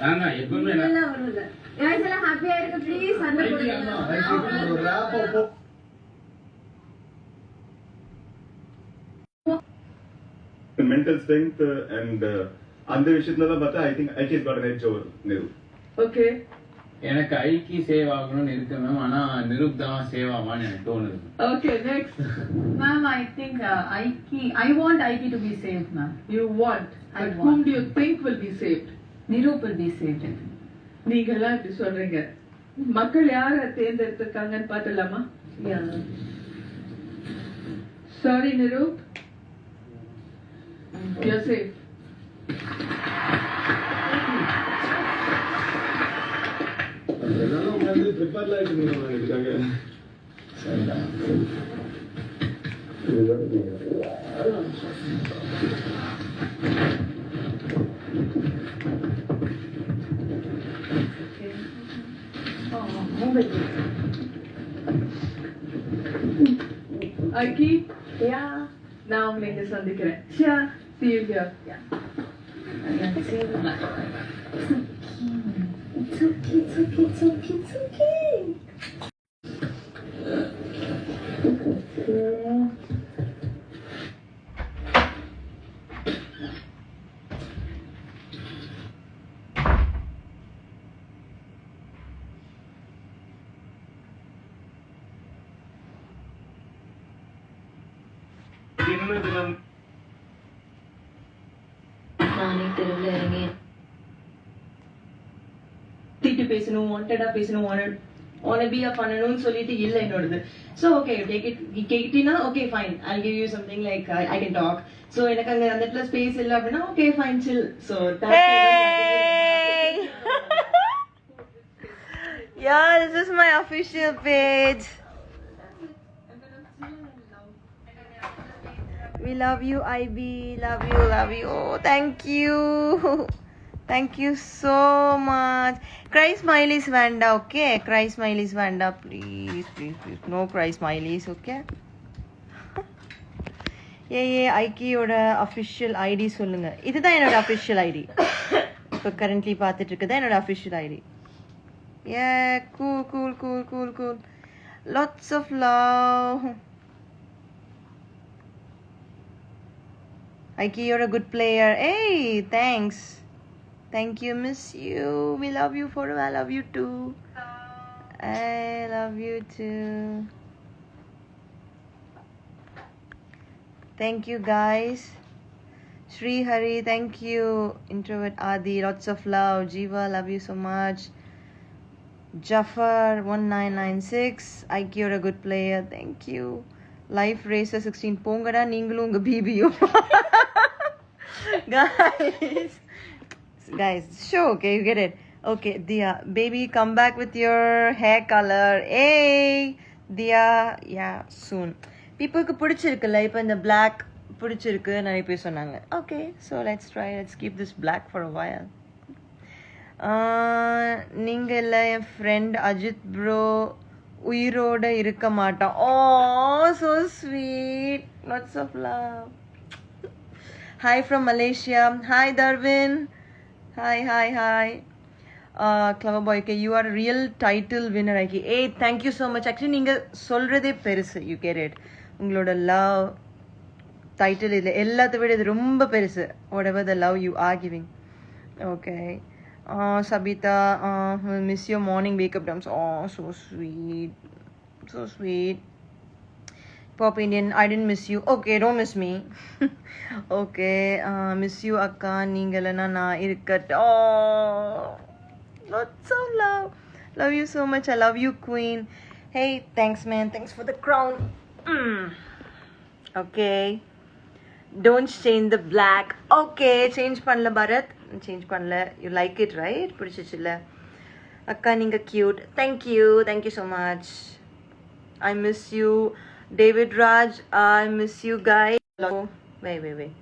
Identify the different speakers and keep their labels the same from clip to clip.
Speaker 1: ஆனா எப்பவுமே
Speaker 2: எல்லாம் வருது guys எல்லாம் ஹாப்பியா இருக்க ப்ளீஸ் சண்டை போடுங்க
Speaker 3: ஒரு ராப் mental strength and அந்த விஷயத்துல தான் பார்த்தா I think it is got an edge over Niru.
Speaker 4: Okay,
Speaker 1: எனக்கு ஐக்கி சேவ் ஆகணும்னு இருக்கு மேம். ஆனா நிருப் தான் சேவ் ஆவான்னு எனக்கு தோணுது.
Speaker 4: Okay, next.
Speaker 5: Ma'am, I think I want Aiki to be saved, ma'am.
Speaker 4: You want,
Speaker 5: I
Speaker 4: but
Speaker 5: want.
Speaker 4: whom do you think will be saved?
Speaker 5: Nirup will be saved.
Speaker 4: நீங்க எல்லாம் இப்படி சொல்றீங்க. மக்கள் யார தேர்ந்தெடுத்திருக்காங்கன்னு பார்த்தலாமா?
Speaker 5: Yeah.
Speaker 4: Sorry, Nirup. You're safe.
Speaker 3: அதெல்லாம் உட்கார்ந்து ப்ரிப்பேர்ல இருக்கீங்க இதுக்காக.
Speaker 4: Aiki,
Speaker 5: Yeah.
Speaker 4: நான் உங்களை இங்க சந்திக்கிறேன். Sure. See you here.
Speaker 5: Yeah. It's okay.
Speaker 6: நானே தெருவில் இறங்கி திட்டு பேசணும், வாண்டடா பேசணும், வானபியா பண்ணணும்னு சொல்லிட்டு இல்ல என்னோடது. ஸோ ஓகே டேக் இட் கேட்டினா okay fine, I give you something like I can talk. So எனக்கு அங்கே அந்த இடத்துல ஸ்பேஸ் இல்லை அப்படின்னா okay fine chill. So
Speaker 7: Yeah, this is my official page. We love you, IB. Love you, love you. Oh, thank you. Thank you so much. Cry smileys Vanda, okay? Cry smileys Vanda, please, please, please. No cry smileys, okay? ஐக்கியோட official ID சொல்லுங்க. இதுதான் என்னோட official ID. இப்போ currently பார்த்துட்டு இருக்குதான் என்னோட official ID. Yeah, cool. Lots of love. Aiki, you're a good player. Hey, thanks. Thank you, miss you. We love you forever. I love you too. I love you too. Thank you, guys. Shri Hari, thank you. Introvert Adi, lots of love. Jiva, love you so much. Jafar 1996, Aiki, you're a good player. Thank you. Life Racer 16, Pongada, Ningalum, unga BBU. Guys, show, okay, you get it. Okay, Dia, baby, come back with your hair color. Hey, Dia, yeah, soon. People ku pudichirukalla, ipo indha black pudichirukku nariya per sonnanga. Okay, so let's keep this black for a while. நீங்க இல்ல என் friend Ajith bro உயிரோட இருக்க மாட்டான். ஓ so sweet, lots of love. Hi from Malaysia. Hi Darwin. Hi. Clever boy, okay, you are a real title winner. Aiki, hey, thank you so much. Actually நீங்க சொல்றதே பெருசு, you get it. உங்களோட love title இல்ல எல்லாத்த விட இது ரொம்ப பெருசு. Whatever the love you are giving. Okay. Sabita, miss your morning wake up dumps. Oh, so sweet. Pop Indian, I didn't miss you. Okay, don't miss me. Okay, miss you akka, neengalana na irukkat. Oh, lots of love you so much. I love you, queen. Hey, thanks man, thanks for the crown. Okay, don't change the black. Okay, change பண்ணல Bharat, change பண்ணல. You like it, right? பிடிச்சிச்சுல அக்கா, நீங்க cute. Thank you so much. I miss you. David Raj, I miss you guys. Wait.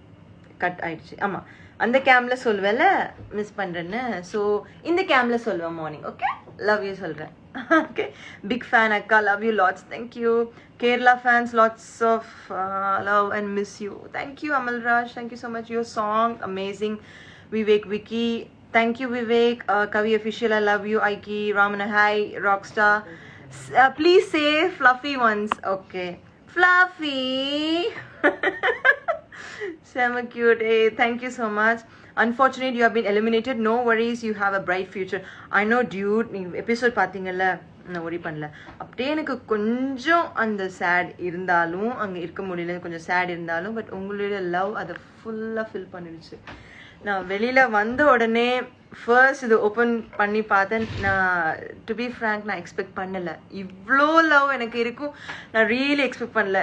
Speaker 7: Cut ஆயிடுச்சு. ஆமா, அந்த கேம்ல சொல்வேல miss பண்றேன்னு. So இந்த கேம்ல சொல்வேன் மார்னிங். ஓகே, லவ் யூ சொல்றேன். ஓகே, பிக் ஃபேன் அக்கா, love you lots. Thank you. Kerala fans, lots of love and miss you. Thank you Amal Raj, thank you so much. Your song amazing. Vivek, Vicky, Thank you, Vivek. Kavi official, I love you. Aiki, Ramana, hi, Rockstar. Please say fluffy ones. Okay. Fluffy. Semi cute. Hey, thank you so much. Unfortunate you have been eliminated. No worries, you have a bright future. I know, dude. நீங்க episode பார்த்தீங்கல்ல, நான் worry பண்ணல. அப்படியே எனக்கு கொஞ்சம் அந்த chat இருந்தாலும், அங்கே இருக்க முடியல, கொஞ்சம் சேட் இருந்தாலும், பட் உங்களுடைய லவ் அதை ஃபுல்லாக ஃபில் பண்ணிடுச்சு. நான் வெளியில் வந்த உடனே ஃபர்ஸ்ட் இது ஓப்பன் பண்ணி பார்த்தேன். நான் டு பி ஃப்ராங்க் நான் எக்ஸ்பெக்ட் பண்ணலை, இவ்வளோ லவ் எனக்கு இருக்கும் நான் ரியலி எக்ஸ்பெக்ட் பண்ணல.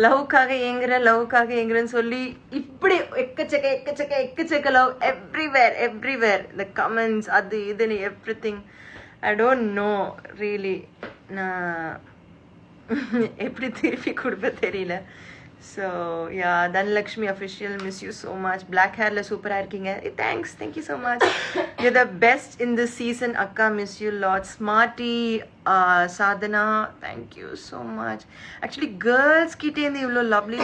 Speaker 7: லவ்க்காக ஏங்குறேன்னு சொல்லி இப்படி எக்கச்சக்க லவ் எவ்ரிவேர் த கமெண்ட்ஸ் அது இதுன்னு every thing. I don't no really நான் எப்படி திருப்பி கொடுப்ப தெரியல. So yeah, Dhanlakshmi official, miss you so much. Black hair la super irkinga. Thanks, thank you so much. You're the best in this season, akka, miss you lot. Smarty, Sadhana, thank you so much. Actually girls kitte indi ivlo lovely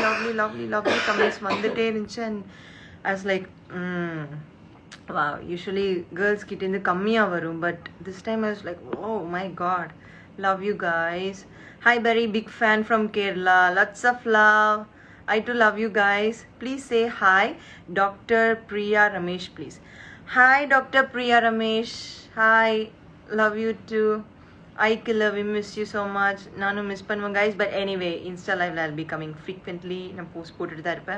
Speaker 7: comments vandute irunchu, and I was like wow, usually girls kitte indi kammiya varum, but this time I was like, oh my god, love you guys. Hi Barry, big fan from Kerala. Lots of love. I too love you guys. Please say hi, Dr. Priya Ramesh, please. Hi, Dr. Priya Ramesh. Hi, love you too. I love you, miss you so much. Nanu miss pannuva guys, but anyway, Insta live I'll be coming frequently. Na post pottu da irpa.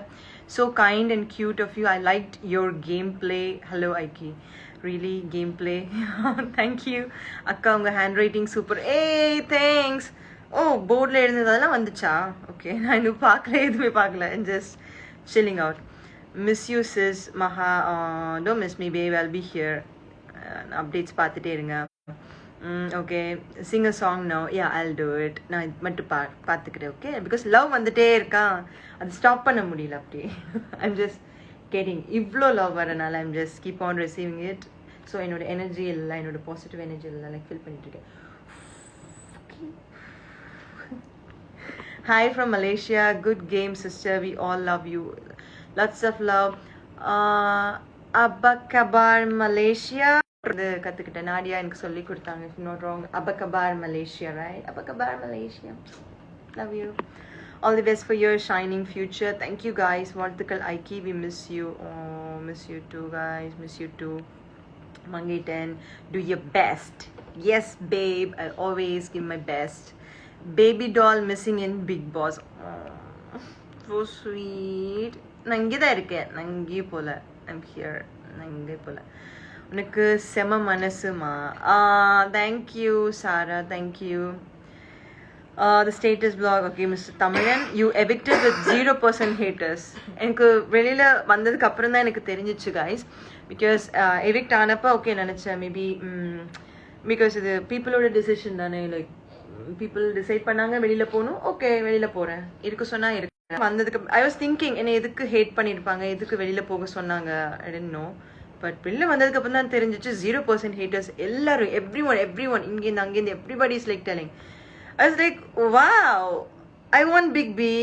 Speaker 7: So kind and cute of you. I liked your gameplay. Hello Aiki. Really gameplay. Thank you. Akka unga handwriting super. Hey, thanks. ஓ போர்டில் எழுந்ததெல்லாம் வந்துச்சா? Okay, நான் இன்னும் எதுவுமே பார்க்கல. And just chilling out. Miss you sis Maha. Don't miss me baby, I'll be here. Updates பார்த்துட்டே இருங்க. Okay, sing a song no. Ya, I'll do it. நான் இது மட்டும் பார்த்துக்கிறேன். ஓகே, பிகாஸ் லவ் வந்துட்டே இருக்கான், அது ஸ்டாப் பண்ண முடியல. அப்படி ஐம் ஜஸ்ட் கெட்டிங் இவ்வளோ லவ் வரனால I'm just keep on receiving it. So என்னோட எனர்ஜி இல்லை, என்னோட பாசிட்டிவ் எனர்ஜி இல்லை, லைக் ஃபீல் பண்ணிட்டுருக்கேன். Hi from Malaysia. Good game, sister. We all love you. Lots of love. Abakabar Malaysia. கற்றுக்கிட்ட நாடியா எனக்கு சொல்லி கொடுத்தாங்க. If not wrong, Abakabar Malaysia, right? Abakabar Malaysia. Love you. All the best for your shining future. Thank you guys. Vartikal Aiki, we miss you. Oh, miss you too guys. Miss you too. Mangitan, do your best. Yes, babe. I'll always give my best. Baby doll missing in Big Boss. Oh, so sweet. நான் இங்கே தான் இருக்கேன், நான் இங்கே போல. I'm here. நான் இங்கே போல. உனக்கு செம மனசுமா. Thank you Sarah, thank you. The status blog. Okay, Mr. Tamilan, you evicted with 0% haters. எனக்கு வெளியில் வந்ததுக்கு அப்புறம் தான் எனக்கு தெரிஞ்சிச்சு guys. Because evict ஆனப்போ ஓகே நினச்சேன், மேபி பிகாஸ் இது பீப்புளோட டிசிஷன் தானே. லைக் பீப்புள் டிசைட் பண்ணாங்க வெளியில் போகணும், ஓகே வெளியில் போகிறேன், இருக்க சொன்னால் இருக்கு. வந்ததுக்கு ஐ வாஸ் திங்கிங் என்னை எதுக்கு ஹேட் பண்ணியிருப்பாங்க, எதுக்கு வெளியில் போக சொன்னாங்க, ஐ டோன்ட் நோ. பட் வெளியில் வந்ததுக்கு அப்புறம் தான் தெரிஞ்சிச்சு 0% ஹேட்டர்ஸ் எல்லாரும், எவ்ரி ஒன் இங்கேருந்து அங்கேருந்து everybody is like telling. I was like wow, I want big B,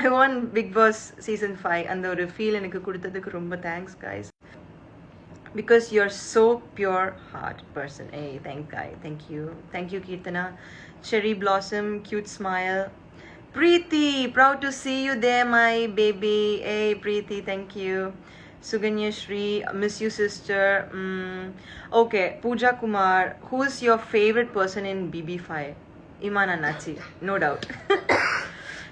Speaker 7: I want Bigg Boss season 5. அந்த ஒரு ஃபீல் எனக்கு கொடுத்ததுக்கு ரொம்ப thanks guys. Because you're so pure heart person. Hey, thank you Kirtana. Cherry blossom, cute smile. Preeti, proud to see you there my baby. Hey Preeti, thank you. Suganya Shri, miss you sister. Okay, Pooja Kumar, who is your favorite person in BB5? Iman Anachi, no doubt.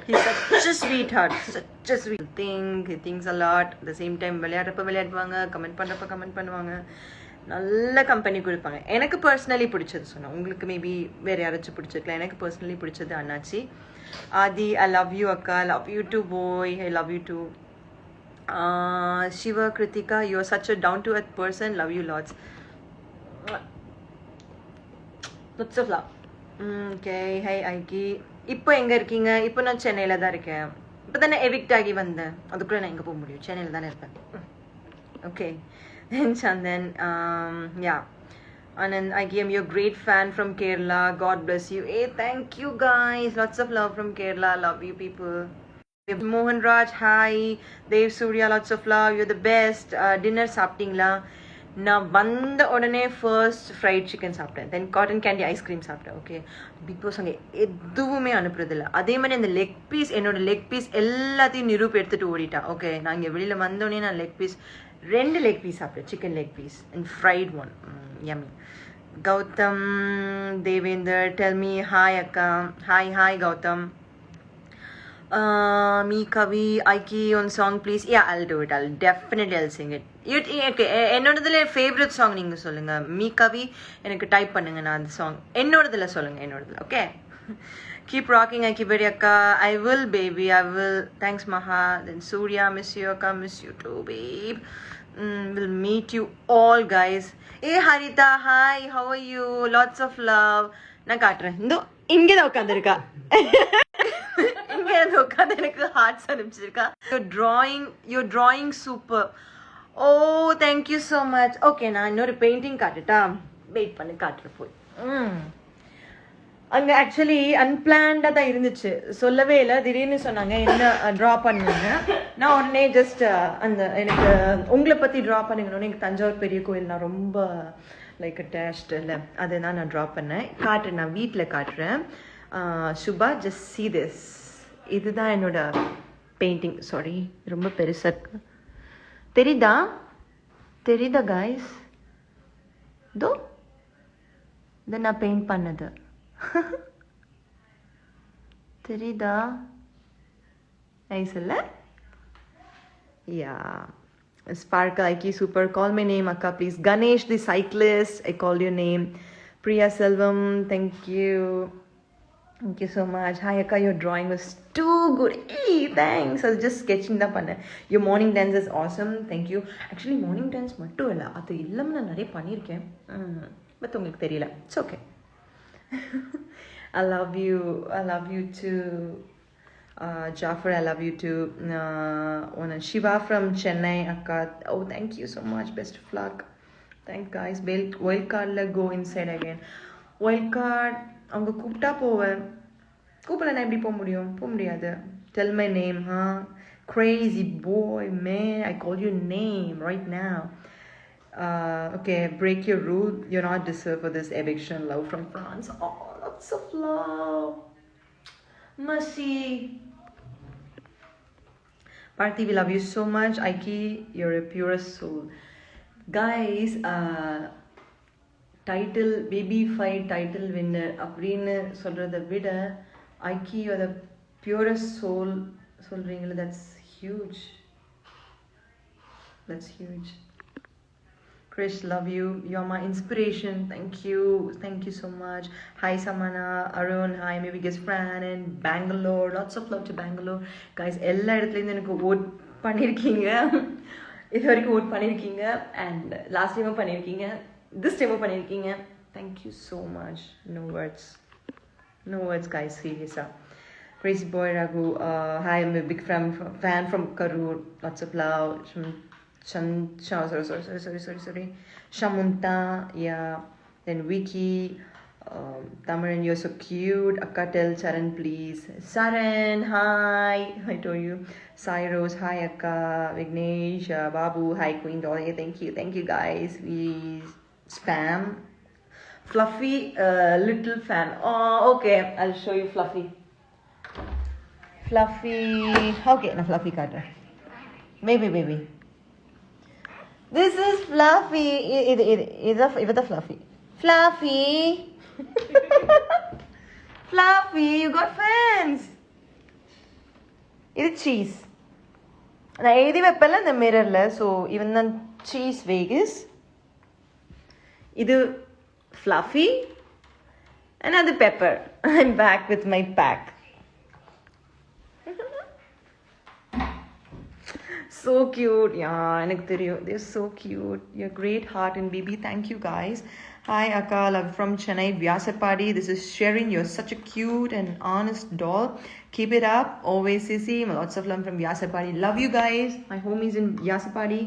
Speaker 7: He's such a sweetheart, such a sweet thing. He thinks a lot. At the same time விளையாடுறப்ப விளையாடுவாங்க, comment பண்ணுவாங்க, நல்ல company கொடுப்பாங்க. எனக்கு personally பிடிச்சது சொன்னேன், உங்களுக்கு maybe வேறு யாராச்சும் பிடிச்சிருக்கலாம். எனக்கு பர்சனலி பிடிச்சது அண்ணாச்சி. ஆதி, ஐ லவ் யூ அக்கா, love you too boy, I love you too. Shiva Kritika, you are such a down to earth person, love you lots. Lots of love. Okay, hey Aiki. இப்போ எங்கே இருக்கீங்க? இப்போ நான் சென்னையில் தான் இருக்கேன். இப்போ தானே எவிக்ட் ஆகி வந்தேன், அதுக்குள்ளே நான் எங்கே போக முடியும், சென்னையில் தானே இருப்பேன். Okay, then Chandan, yeah Anand, I am your great fan from Kerala. God bless you. Hey, thank you guys. Lots of love from Kerala. Love you people. Mohan Raj, hi. Dev Surya, lots of love. You're the best. Dinner சாப்பிட்டீங்களா? நான் வந்த உடனே first fried chicken சாப்பிட்டேன், தென் cotton candy ice cream சாப்பிட்டேன். Okay, big pass அங்கே எதுவுமே அனுப்புறதில்ல. அதே மாதிரி அந்த லெக் பீஸ், என்னோட லெக் பீஸ் எல்லாத்தையும் நிரூப் எடுத்துட்டு ஓடிட்டா. ஓகே, நான் இங்கே வெளியில் வந்தோடனே நான் லெக் பீஸ் 2 லெக் பீஸ் சாப்பிட்டேன், chicken leg piece and fried one. yummy. Gautam Devender, tell me hi Akka. Hi Gautam. Me Kavi, Aiki on song please. Yeah, I'll do it. I'll sing it. Okay, என்னோடதுல favourite song நீங்க சொல்லுங்க. Me கவி எனக்கு type பண்ணுங்க, நான் அந்த song என்னோடதுல சொல்லுங்க, என்னோடதுல. Okay, keep rocking Akiberi Akka. I will baby, I will. Thanks Maha. Then Surya, miss you Akka, miss you too babe. We'll meet you all guys. Hey Harita, hi, how are you? Lots of love. நான் காட்டுறேன், இதோ இங்கே தான் உட்காந்துருக்கா. இங்கே உட்காந்து எனக்கு hearts அனுப்பிச்சிருக்கா. Your drawing super. Oh, thank you so much. Okay, நான் இன்னொரு பெயிண்டிங் காட்டுட்டா, வெயிட் பண்ணி காட்டுற போய். அங்கே ஆக்சுவலி அன்பிளான்டாக தான் இருந்துச்சு, சொல்லவே இல்லை. திடீர்னு சொன்னாங்க என்ன ட்ரா பண்ணுங்க. நான் உடனே ஜஸ்ட் அந்த எனக்கு உங்களை பற்றி ட்ரா பண்ணிக்கணும்னு, எனக்கு தஞ்சாவூர் பெரிய கோயில் நான் ரொம்ப லைக் அட்டாச்ட் இல்லை, அதை தான் நான் ட்ரா பண்ணேன். காட்டுறேன், நான் வீட்டில் காட்டுறேன். Subha, just see this. இதுதான் என்னோட பெயிண்டிங். சாரி, ரொம்ப பெருசாக இருக்கு. தெரியுதா guys? இதோ இதை நான் பெயிண்ட் பண்ணது. தெரியுதா? நைஸ் இல்லை? Yeah. Sparkle, Aiki, super. Call my name, Akka, please. Ganesh, the cyclist. I called your name. Priya Selvam, thank you. Thank you so much. Hi, Akka, your drawing was too good. Hey, thanks. I was just sketching that panna. Your morning dance is awesome. Thank you. Actually, morning dance மட்டும் இல்லை, அது இல்லாமல் நான் நிறைய பண்ணியிருக்கேன், but உங்களுக்கு தெரியல. It's okay. I love you too. Jafar, I love you too. Shiva from Chennai, Akka. Oh, thank you so much. Best of luck. Thanks guys. Wild card la go inside again. Wild card அவங்க கூப்பிட்டா போவேன், கூப்பிடல எப்படி போக முடியாது. Tell my name, huh? Crazy boy, man. I call your name right now. Okay, break your rule. You're not deserve for this eviction. Love from France. Oh, lots of love. Mercy. Parthi, we love you so much. Aiki, you're a purest soul. Guys, title, baby fight title winner அப்படின்னு சொல்கிறத விட Aiki, you're the purest soul சொல்கிறீங்களா, that's huge. Krish, love you. You're my inspiration. Thank you so much. Hi Samana, Arun, hi, maybe guest Fran and Bangalore. Lots of love to Bangalore. Guys, எல்லா இடத்துலேருந்து எனக்கு vote பண்ணியிருக்கீங்க, இது வரைக்கும் vote பண்ணியிருக்கீங்க, and last time பண்ணியிருக்கீங்க, this time பண்ணியிருக்கீங்க. Thank you so much. No words guys, seriously. Crazy boy Raghu, hi, I'm a big fan from Karur. Lots of love. Sorry. Shamunta, yeah. Then Vicky, Tamaran, you're so cute. Akka, tell Saran, please. Saran, hi. I told you. Cyrus, hi Akka. Vignesh, Babu, hi Queen Dolly. Thank you guys. We spam. Fluffy, little fan. Oh, okay. I'll show you Fluffy. Okay, na Fluffy cutter. Baby. This is Fluffy. It's a Fluffy. Fluffy, you got fans. It's cheese. நான் எழுதி வைப்பேன்ல இந்த மிரரில், so இவன் தான் cheese Vegas, இது Fluffy, and அது Pepper. I'm back with my pack. So cute. Yeah, எனக்கு தெரியும். They're so cute. You're great heart and baby. Thank you guys. Hi Akka, love from Chennai, Vyasapadi. This is Sherin. You're such a cute and honest doll. Keep it up. Always Sissy. Lots of love from Vyasapadi. Love you guys. My homies in Vyasapadi.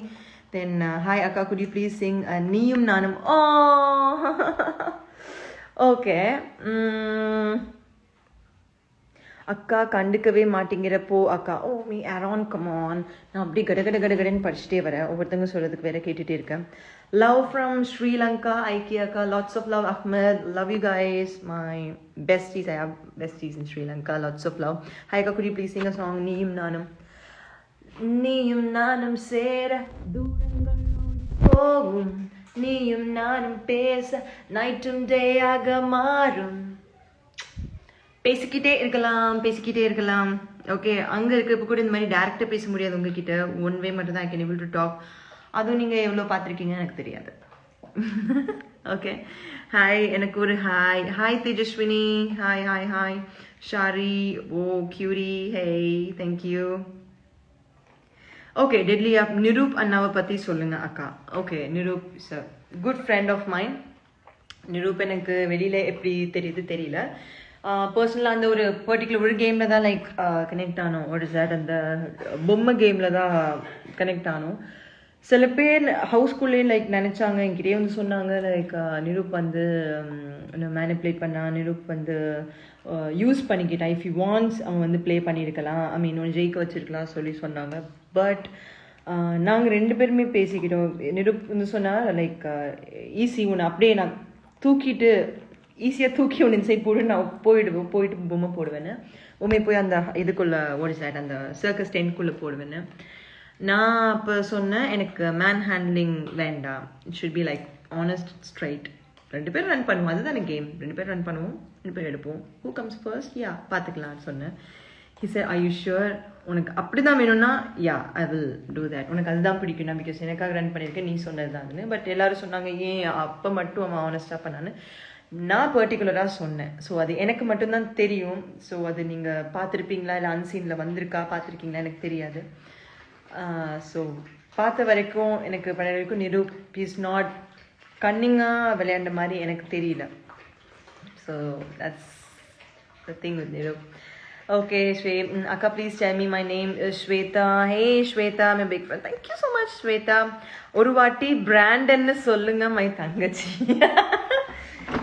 Speaker 7: Then hi Akka, could you please sing Niyum Nanam? Oh. Okay. அக்கா கண்டுக்கவே மாட்டேங்கிறப்போ அக்கா ஓ me around come on நான் அப்படி கடன்னு படிச்சுட்டே வரேன் ஒவ்வொருத்தங்க சொல்கிறதுக்கு வேற கேட்டுகிட்டே இருக்கேன். லவ் ஃப்ரம் ஸ்ரீலங்கா ஐக்கியாக்கா lots of love Ahmed love you guys my besties I have besties in Sri Lanka lots of love. Hi Akka, could you please sing a song நீயும் நானும் சேர தூரங்கள் போகும் நீயும் நானும் பேச நைட்டும் டேயாக மாறும் பேசிக்கிட்டே இருக்கலாம். ஓகே அங்கே இருக்கிறப்ப கூட இந்த மாதிரி டேரக்டாக பேச முடியாது உங்ககிட்ட. ஒன் வே மட்டும் தான் I can able to talk. அதுவும் நீங்கள் எவ்வளோ பார்த்துருக்கீங்கன்னு எனக்கு தெரியாது. ஓகே ஹாய் எனக்கு ஒரு hi Tejaswini hi Shari oh கியூரி hey thank you. Okay deadly of Niroop அண்ணாவை பற்றி சொல்லுங்க அக்கா. Okay Niroop is a good friend of mind. Niroop எனக்கு வெளியில் எப்படி தெரியுது தெரியல. பர்சனலாக அந்த ஒரு பர்டிகுலர் ஒரு கேமில் தான் லைக் கனெக்ட் ஆனோம். ஒரு சார் அந்த பொம்மை கேமில் தான் கனெக்ட் ஆனோம். சில பேர் ஹவுஸ்குள்ளேயே லைக் நினச்சாங்க என்கிட்டயே வந்து சொன்னாங்க லைக் நிரூப் வந்து மேனிப்புலேட் பண்ணான் நிரூப் வந்து யூஸ் பண்ணிக்கிட்டான் இஃப் யூ வாண்ட்ஸ் அவன் வந்து ப்ளே பண்ணியிருக்கலாம் ஐ மீன் ஒன்று ஜெயிக்க வச்சிருக்கலாம் சொல்லி சொன்னாங்க. பட் நாங்கள் 2 பேருமே பேசிக்கிட்டோம். நிரூப் வந்து சொன்னால் லைக் ஈஸி ஒன்று அப்படியே நான் ஈஸியாக தூக்கி ஒன்று இன்சைட் போட்டு நான் போயிட்டு பொம்மை போடுவேன்னு பொம்மை போய் அந்த இதுக்குள்ளே ஓடி சார் அந்த சர்க்கஸ் டென்ட்குள்ளே போடுவேன்னு. நான் அப்போ சொன்னேன் எனக்கு மேன் ஹேண்ட்லிங் வேண்டாம். It should be like honest straight. 2 பேர் ரன் பண்ணுவோம் அதுதான் கேம். 2 பேர் ரன் பண்ணுவோம் 2 பேர் எடுப்போம். ஹூ கம்ஸ் ஃபர்ஸ்ட் யா பார்த்துக்கலான்னு சொன்னேன். He said are you sure உனக்கு அப்படி தான் வேணும்னா யா ஐ வில் டூ தேட். உனக்கு அதுதான் பிடிக்கும்னா பிகாஸ் எனக்காக ரன் பண்ணியிருக்கேன் நீ சொன்னது தான்னு. பட் எல்லாரும் சொன்னாங்க ஏன் அப்போ மட்டும் அவன் ஆனஸ்டாக பண்ணான்னு. நான் பர்டிகுலராக சொன்னேன். ஸோ அது எனக்கு மட்டும்தான் தெரியும். ஸோ அது நீங்கள் பார்த்துருப்பீங்களா இல்லை அன்சீனில் வந்திருக்கா பார்த்துருக்கீங்களா எனக்கு தெரியாது. ஸோ பார்த்த வரைக்கும் எனக்கு பண்ண வரைக்கும் நிரூப் இஸ் நாட் கன்னிங்காக விளையாண்ட மாதிரி எனக்கு தெரியல. So that's the thing with Niroop. Okay அக்கா please tell me my name Shweta. Hey Shweta my big friend thank you so much Shweta. ஒரு வாட்டி பிராண்டன்னு சொல்லுங்க மை தங்கச்சி.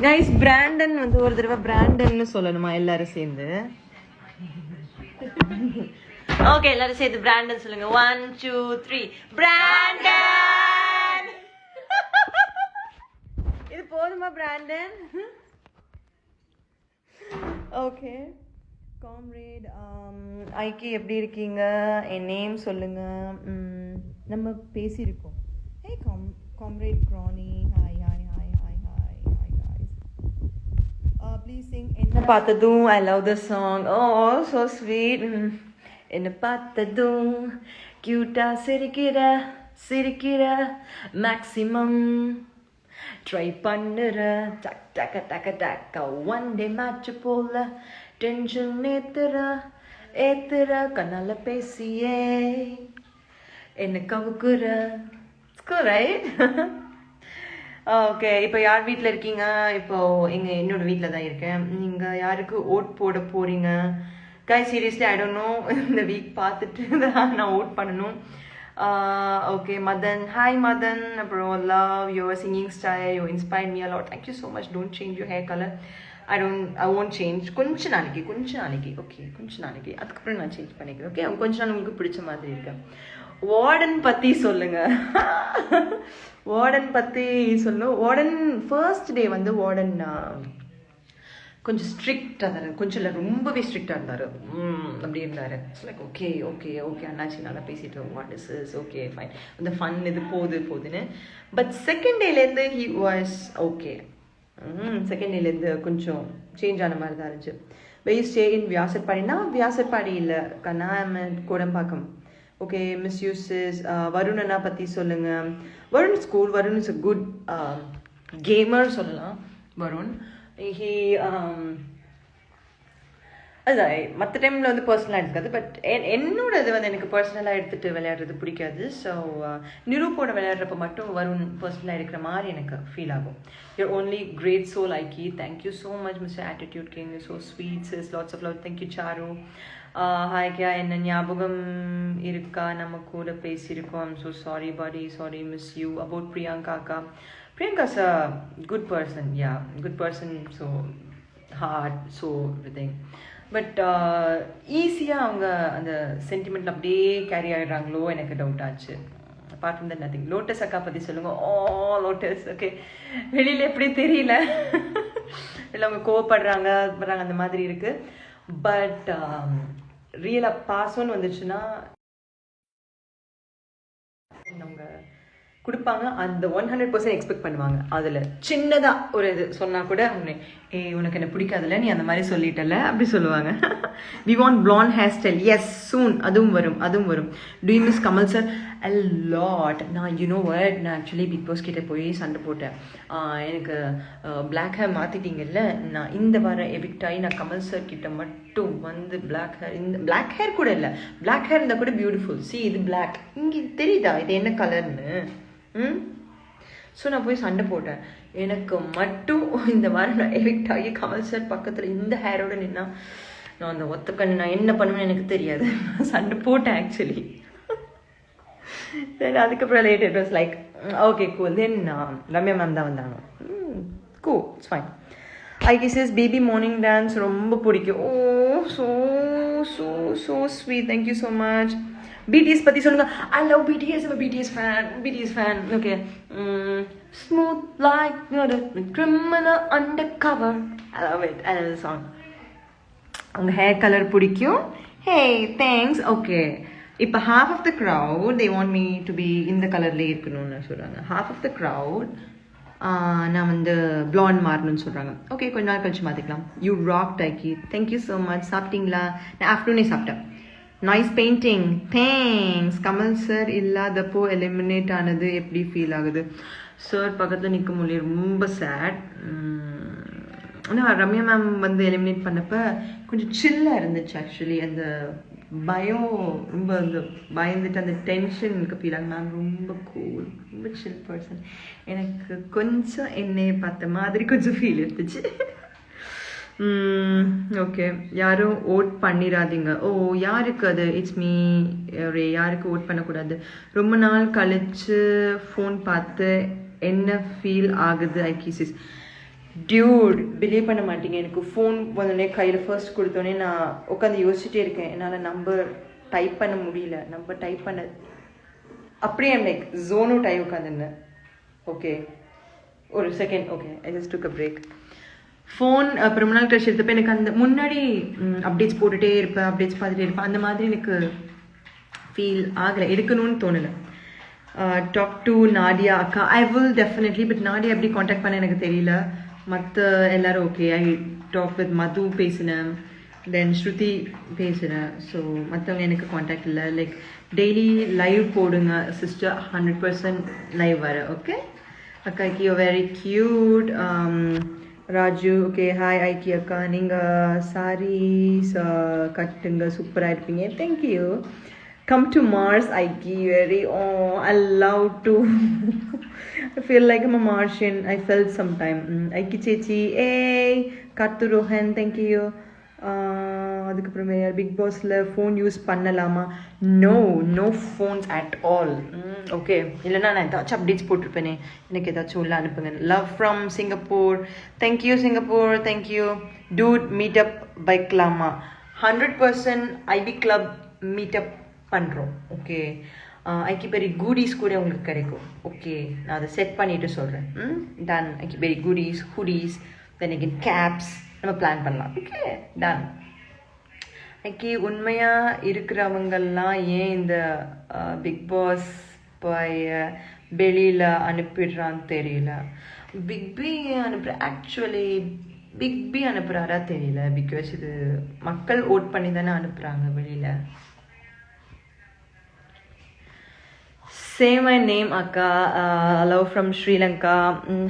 Speaker 7: கைஸ் பிராண்டன் வந்து ஒரு தடவை பிராண்டன்னு சொல்லணுமா எல்லாரும் சேர்ந்து? ஓகே எல்லாரும் சேர்த்து பிராண்டன் சொல்லுங்க. 1 2 3 பிராண்டன். இது போதுமா பிராண்டன்? ஓகே காம்ரேட் ஐக்கி எப்படி இருக்கீங்க? என் நேம் சொல்லுங்க. நம்ம பேசியிருக்கோம். Hey comrade granny hi please sing என்ன பார்த்ததும் I love the song. Oh so sweet. என்ன பார்த்ததும் கியூட்டா சிரிக்கிற மேக்ஸிமம் ட்ரை பண்ணுற டக்க ஒன் டே மேட்ச் போல டென்ஷன் ஏத்துற கண்ணால பேசியே என்ன கவுக்குற ரைட். ஓகே இப்போ யார் வீட்டில் இருக்கீங்க? இப்போ என்னோட வீட்டில் தான் இருக்கேன். நீங்கள் யாருக்கு ஓட் போட போகிறீங்க? Guys seriously I don't know. இந்த வீக் பார்த்துட்டு தான் நான் ஓட் பண்ணணும். Okay Madan hi Madan. அப்புறம் love your singing style you inspire me a lot. Thank you so much. Don't change your hair colour. I won't change. கொஞ்ச நாளைக்கு ஓகே கொஞ்ச நாளைக்கு அதுக்கப்புறம் நான் சேஞ்ச் பண்ணிக்கிறேன். ஓகே கொஞ்ச நாள் உங்களுக்கு பிடிச்ச மாதிரி இருக்கேன். வார்டன் பற்றி சொல்லுங்க. வார்டன் பற்றி சொல்லணும். வார்டன் ஃபர்ஸ்ட் டே வந்து வார்டன் கொஞ்சம் ஸ்ட்ரிக்டாக இருந்தார். கொஞ்சம் இல்லை ரொம்பவே ஸ்ட்ரிக்டாக இருந்தார். அப்படி இருந்தார். இட்ஸ் லைக் ஓகே அண்ணாச்சி நல்லா பேசிட்டு வாட் இஸ் ஓகே ஃபைன் இந்த ஃபன் இது போகுதுன்னு. பட் செகண்ட் டேலேருந்து ஹி வாஸ் ஓகே. செகண்ட் டேலேருந்து கொஞ்சம் சேஞ்ச் ஆன மாதிரி தான் இருந்துச்சு. வெய் ஸ்டே இன் வியாசர்பாடினா வியாசர்பாடி இல்லை கண்ணாமன் கோடம்பாக்கம். ஓகே மிஸ் யூசஸ். வருண் அண்ணா பற்றி சொல்லுங்கள். Varun school Varun is a good gamer சொல்லலாம். வருண் ஹி அதுதான் மற்ற டைமில் வந்து பர்சனலாக எடுக்காது. பட் என்னோட இது வந்து எனக்கு பர்சனலாக எடுத்துகிட்டு விளையாடுறது பிடிக்காது. ஸோ நிரூப்போட விளையாடுறப்ப மட்டும் வருண் பர்சனலாக எடுக்கிற மாதிரி எனக்கு ஃபீல் ஆகும். Your only great soul Aikki. Thank you so much mister attitude king. So sweet sis lots of love. Thank you Charu. Hi Kiya என்ன ஞாபகம் இருக்கா? நம்ம கூட பேசியிருக்கோம். I'm so sorry buddy sorry miss you. About Priyanka அக்கா. Priyanka's a good person, yeah, good person, so hard, so everything. But ஈஸியாக அவங்க அந்த சென்டிமெண்ட் அப்படியே கேரி ஆகிடுறாங்களோ எனக்கு டவுட் ஆச்சு. Apart from that nothing. Lotus அக்கா பற்றி சொல்லுங்க. லோட்டஸ் ஓகே, வெளியில் எப்படி தெரியல, இல்லை அவங்க கோவப்படுறாங்க அந்த மாதிரி இருக்குது. பட் ரியலாக பாசம்னு வந்துச்சுன்னா அவங்க கொடுப்பாங்க. அந்த 100% எக்ஸ்பெக்ட் பண்ணுவாங்க. அதில் சின்னதாக ஒரு இது சொன்னால் கூட அவங்க உனக்கு என்ன பிடிக்காதுல்ல, நீ அந்த மாதிரி சொல்லிட்டல அப்படி சொல்லுவாங்க. We want blonde hair style. Yes soon, அதுவும் வரும். Do you miss Kamal sir? a lot. நான் நான் ஆக்சுவலி பிக் பாஸ் கிட்டே போய் சண்டை போட்டேன். எனக்கு பிளாக் ஹேர் மாற்றிட்டீங்கல்ல, நான் இந்த வாரம் எவிக்ட் ஆகி நான் கமல் சார் கிட்ட மட்டும் வந்து பிளாக் ஹேர், இந்த பிளாக் ஹேர் கூட இல்லை, பிளாக் ஹேர் இருந்தால் கூட பியூட்டிஃபுல், சி இது பிளாக், இங்கே தெரியுதா இது என்ன கலர்னு. ஸோ நான் போய் சண்டை போட்டேன். எனக்கு மட்டும் இந்த வாரம் நான் எவிக்ட் ஆகி கமல் சார் பக்கத்தில் இந்த ஹேரோட நின்னா நான் அந்த ஒத்த கண்ணு நான் என்ன பண்ணுவேன்னு எனக்கு தெரியாது. சண்டை போட்டேன் ஆக்சுவலி. தென் அதுக்கப்புறம் late it was like okay cool. Then Ramya ma'am தான் வந்தாங்க. Cool, it's fine. ஐகிசஸ் பேபி மார்னிங் டான்ஸ் ரொம்ப பிடிக்கும். So so so sweet, thank you so much. BTS பற்றி சொல்லுங்க. I love BTS. I'm a BTS fan. Okay. Smooth like you're a criminal undercover. I love it. I love the song. அவங்க hair colour பிடிக்கும். Hey, thanks. Okay. இப்போ half of the crowd they want me to be இந்த கலர்லேயே இருக்கணும்னு சொல்கிறாங்க. half of the crowd நான் வந்து blonde மாறணும்னு சொல்கிறாங்க. ஓகே, கொஞ்ச நாள் கழிச்சு மாற்றிக்கலாம். You rocked, Aiki. Thank you so much. சாப்பிட்டீங்களா? நான் ஆஃப்டர்நூனே சாப்பிட்டேன். Nice painting, thanks. Kamal sir இல்லாதப்போ எலிமினேட் ஆனது எப்படி ஃபீல் ஆகுது? சார் பக்கத்தில் நிற்க முடியல, ரொம்ப சேட். ஆனால் ரம்யா மேம் வந்து எலிமினேட் பண்ணப்போ கொஞ்சம் சில்லாக இருந்துச்சு ஆக்சுவலி. அந்த பயம் ரொம்ப அந்த பயந்துட்டு அந்த டென்ஷன் எனக்கு ஃபீல் ஆகும். மேம் ரொம்ப கூல், ரொம்ப சில் பர்சன். எனக்கு கொஞ்சம் என்னையை பார்த்த மாதிரி கொஞ்சம் ஃபீல் இருந்துச்சு. ஓகே, யாரும் ஓட் பண்ணிடாதீங்க. யாருக்கு அது? இட்ஸ் மீ ரே. யாருக்கு ஓட் பண்ணக்கூடாது? ரொம்ப நாள் கழிச்சு ஃபோன் பார்த்து என்ன ஃபீல் ஆகுது? ஐகிசிஸ் டியூட், பிலீவ் பண்ண மாட்டீங்க. எனக்கு ஃபோன் வந்தோடனே கையில் ஃபர்ஸ்ட் கொடுத்தோடனே நான் உட்காந்து யோசிச்சுட்டே இருக்கேன். என்னால் நம்பர் டைப் பண்ண முடியல. நம்பர் டைப் பண்ண அப்படியே லைக் ஜோனோ டைப் உட்காந்துருந்தேன். ஓகே, ஒரு second. Okay, I just took a break. Phone ரொம்ப நாள் கழிச்சு எடுத்தப்போ எனக்கு அந்த முன்னாடி அப்டேட்ஸ் போட்டுகிட்டே இருப்பேன், அப்டேட்ஸ் பார்த்துட்டே இருப்பேன். அந்த மாதிரி எனக்கு ஃபீல் ஆகலை, எடுக்கணும்னு தோணலை. டாக் டு நாடியா அக்கா. I will definitely. But Nadia எப்படி காண்டாக்ட் பண்ண எனக்கு தெரியல. மற்ற எல்லோரும் ஓகே. ஐ டாக் வித் மது பேசினேன், தென் ஸ்ருதி பேசுகிறேன். ஸோ மற்றவங்க எனக்கு காண்டாக்ட் இல்லை. லைக் டெய்லி லைவ் போடுங்க சிஸ்டர், 100% லைவ் வர. ஓகே அக்காக்கி, you very cute. Raju, okay hi Aikki அக்கா, நீங்கள் சாரீஸ் கட்டுங்க, சூப்பராக இருப்பீங்க. Thank you. Come to Mars Aikki, very I love to. I feel like I'm a Martian. I felt sometime. Aikki சேச்சி, கத்து ரோஹன், தேங்க்யூ. அதுக்கப்புறமே பிக் பாஸில் ஃபோன் யூஸ் பண்ணலாமா? No phones at all. Okay, இல்லைனா நான் ஏதாச்சும் அப்டேட்ஸ் போட்டிருப்பேனே, எனக்கு ஏதாச்சும் உள்ள அனுப்புங்க. Love from Singapore. Thank you Singapore, thank you. Dude meetup வைக்கலாமா? 100% ஐபி கிளப் மீட்டப் பண்ணுறோம். ஓகே, ஐக்கி பெரி குடீஸ் கூட உங்களுக்கு கிடைக்கும். ஓகே, நான் அதை செட் பண்ணிவிட்டு சொல்கிறேன். Done. Aikki Berry goodies, hoodies, then again caps நம்ம பிளான் பண்ணலாம். Okay, done. ஐக்கி, உண்மையாக இருக்கிறவங்கெல்லாம் ஏன் இந்த பிக் பாஸ் வெளியில் அனுப்பிடுறான்னு தெரியல. Big B actually big B அனுப்புகிறாரா தெரியல. பிகாஸ் இது மக்கள் ஓட் பண்ணி தானே அனுப்புகிறாங்க வெளியில். Say my name, Akka. Hello from Sri Lanka.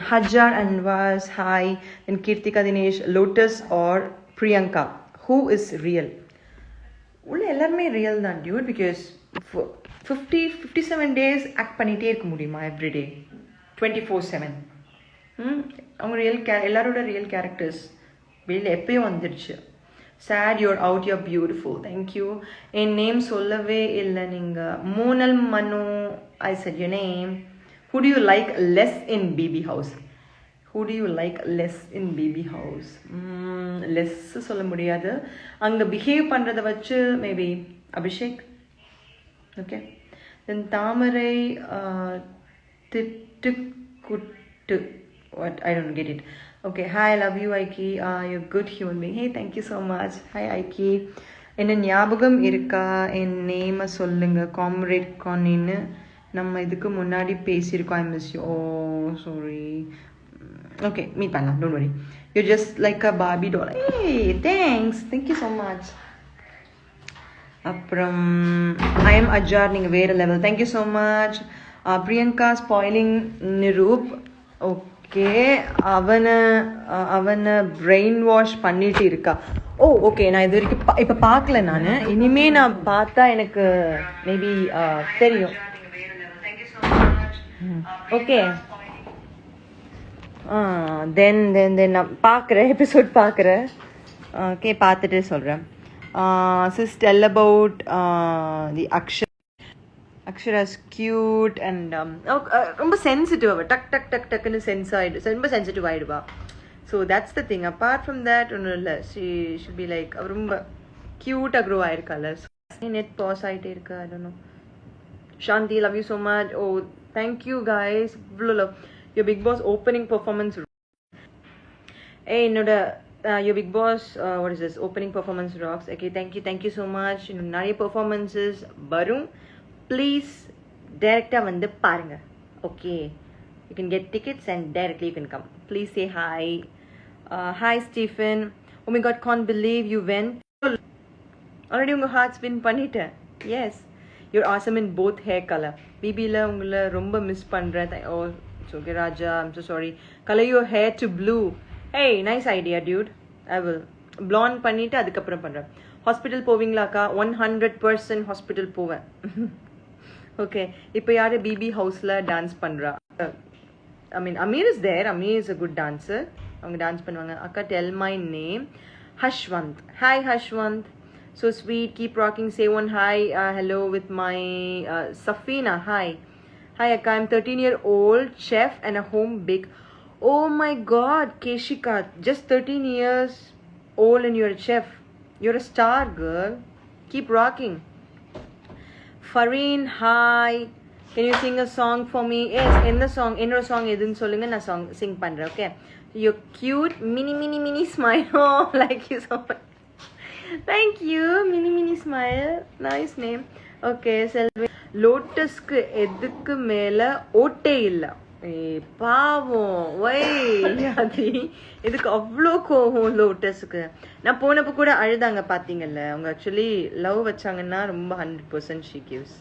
Speaker 7: Hajar Anwaz, hi. And Kirtika Dinesh, Lotus or Priyanka. Who is real? உள்ள எல்லாருமே ரியல் தான் டியூட். பிகாஸ் 57 days ஆக்ட் பண்ணிகிட்டே இருக்க முடியுமா எவ்ரிடே 24/7? அவங்க எல்லாரோட ரியல் கேரக்டர்ஸ் வெளியில் எப்பயும் வந்துடுச்சு. Sad you're out, you're beautiful. Thank you. N name சொல்லவே இல்லை நீங்கள். மோனல் மனு, I said your name. Who do you like less in BB house? who do you like less in baby house? Less சொல்ல முடியாது. அங்க behave பண்றத வச்சு maybe Abhishek. Okay. Then Thamarai திட்டுக்குட்டு. What? I don't get it. Okay. Hi, I love you, Aiki. You're a good human being. Hey, thank you so much. Hi, Aiki. என்ன ஞாபகம் இருக்கா என் நேமை சொல்லுங்க காம்ரேட் கானின்னு நம்ம இதுக்கு முன்னாடி பேசியிருக்கோம். I miss you. Oh sorry. Okay meet பண்ணலாம், don't worry. You just like a Barbie doll. ஏய் தேங்க்யூ ஸோ மச். அப்புறம் ஐ எம் அஜார், நீங்கள் வேறு level. Thank you so much. Priyanka spoiling Niroop. Okay, அவனை பிரெயின் வாஷ் பண்ணிட்டு இருக்கா. ஓ ஓகே, நான் இது வரைக்கும் இப்போ பார்க்கல. நான் இனிமே நான் பார்த்தா எனக்கு மேபி தெரியும். ஓகே தென் நான் பார்க்குறேன், எபிசோட் பார்க்குறேன். ஓகே பார்த்துட்டு சொல்கிறேன். Sis tell about the Akshara's cute and ரொம்ப சென்சிட்டிவ். அவள் டக் டக் டக் டக்குன்னு ரொம்ப சென்சிட்டிவ் ஆகிடுவா. So that's the thing. Apart from that ஒன்றும் இல்லை. ஷுட் பி லைக் அவர் ரொம்ப க்யூட்டாக க்ரோ ஆயிருக்கால. நெட் பாஸ் ஆகிட்டே இருக்கா. I don't know. Shanti, love you so much. Oh thank you guys. இவ்வளோ love. Your big boss opening performance. என்னோட your big boss what is this opening performance rocks. Okay thank you so much. இன்னும் நிறைய performances வரும். Please டைரெக்டாக வந்து பாருங்கள். Okay, you can get tickets and directly you can come. Please say hi. Hi Stephen. Oh my god, can't believe you went. Already unga heart spin பண்ணிட்ட. Yes, you're awesome in both hair color. BB la ungala romba miss பண்றேன். Oh it's okay Raja, I'm so sorry. Color your hair to blue. Hey, nice idea dude. I will blonde பண்ணிட்டு அதுக்கு அப்புறம் பண்றேன். Hospital போவீங்களாக்கா? 100% hospital போவேன். Okay, இப்போ யாரு BP ஹவுஸ்ல dance பண்றா? I mean, Amir is there. Amir is a good dancer. அவங்க டான்ஸ் பண்ணுவாங்க. அக்கா, tell my name. Hashwant. Hi Hashwant. So sweet. Keep rocking. Say one hi. Hello with my Safina. Hi. Hi Akka. I'm 13-year-old chef and a home bake. Oh my God, Keshika. Just 13 years old and you're a chef. You're a star, girl. Keep rocking. Fareen, hi. Can you sing a song for me? Yes, என்னோட song எதுன்னு சொல்லுங்க, நான் sing பண்றேன். Okay, you're cute, mini smile. Oh, like you so much. Thank you, mini smile. Nice name. Okay, Selvi. லோட்டஸ்க்கு எதுக்கு மேல ஓட்டே இல்ல. பாவம், வை அது இதுக்கு அவ்வளோ கோவம் லோட்டஸுக்கு. நான் போனப்போ கூட அழுதாங்க பார்த்தீங்கல்ல. அவங்க ஆக்சுவலி லவ் வச்சாங்கன்னா ரொம்ப 100% ஷீ கிவ்ஸ்.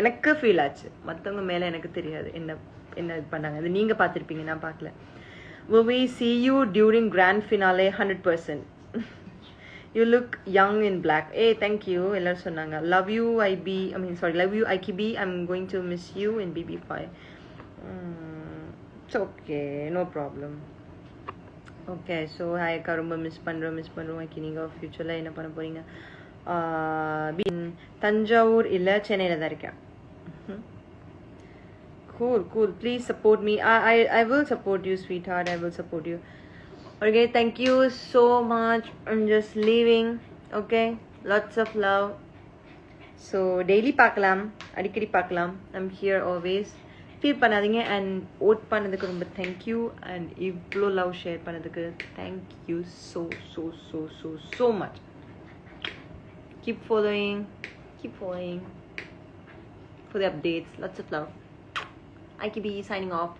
Speaker 7: எனக்கு ஃபீல் ஆச்சு. மற்றவங்க மேலே எனக்கு தெரியாது என்ன இது பண்ணாங்க. அது நீங்கள் பார்த்துருப்பீங்க, நான் பார்க்கல. Will we see you during grand finale? 100%. You look young in black. Hey, thank you. எல்லாரும் சொன்னாங்க. Love you love you IKB. I'm going to miss you in BB5. It's okay, no problem. Okay, so hi அக்கா, ரொம்ப miss பண்ணுறோம் ஐக்கி. நீங்கள் ஃப்யூச்சரில் என்ன பண்ண போகிறீங்க? தஞ்சாவூர் இல்லை சென்னையில் தான் இருக்கேன். Cool. Please support me. I will support you, sweetheart. I will support you. Okay, thank you so much. I'm just leaving. Okay, lots of love. So daily பார்க்கலாம், அடிக்கடி பார்க்கலாம். I'm here always. ஃபீல் பண்ணாதீங்க. And vote பண்ணதுக்கு ரொம்ப thank you. And இவ்வளோ love share பண்ணதுக்கு thank you so much. Keep following for the updates. Lots of love. IKB signing off.